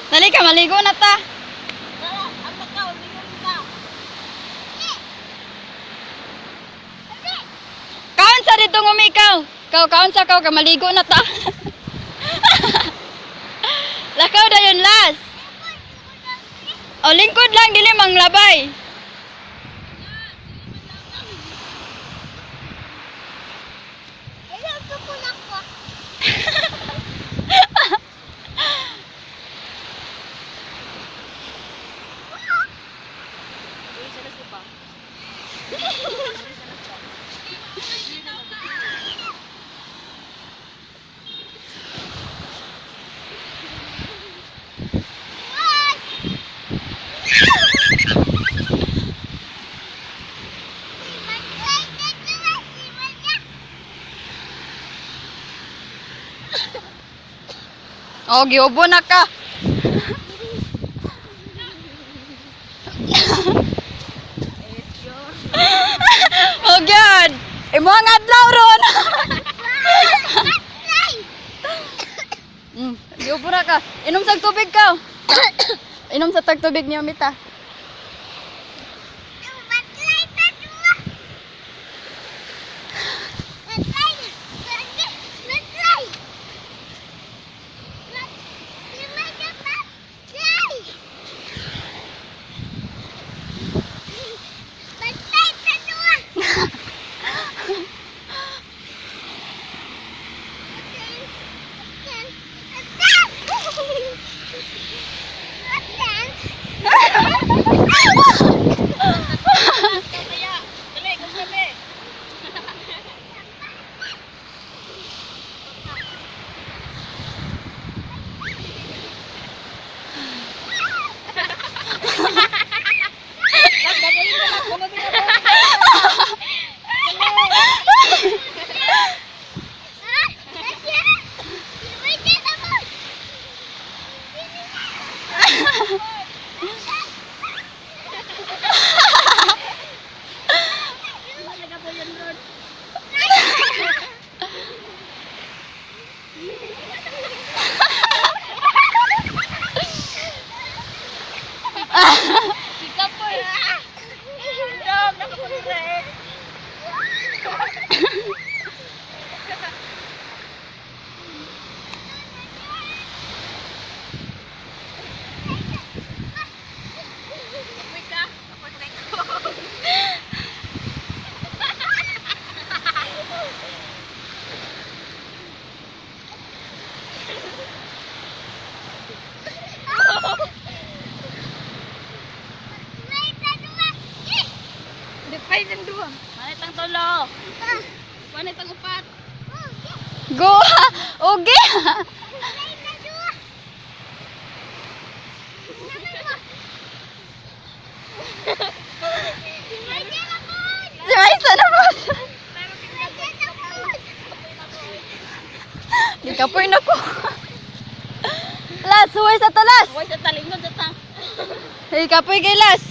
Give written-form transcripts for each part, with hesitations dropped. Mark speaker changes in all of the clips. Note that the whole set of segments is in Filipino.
Speaker 1: Dali ka, maligo na ta. Kaon sa dito ngumikaw. Kaon sa ka maligo na ta. Lakaw na yun last. O lingkod lang, dili manglabay. Oh, giubo na ka. Oh, God. Imo ang adlaw ron. Giubo na ka. Inom sa tubig ka. Inom sa tubig niyo, Mita. Panit ang duwa. Panit ang tolo. Panit ang upat. Go! Oge! Si Maisa na po. Di kapoy na ko. Las, huway sa talas. Huway sa talingod sa tang. Di kapoy kay Las.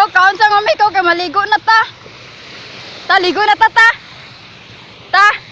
Speaker 1: Kaon sa mami, ikaw kay maligo na ta. Ta, ligo na ta ta. Ta.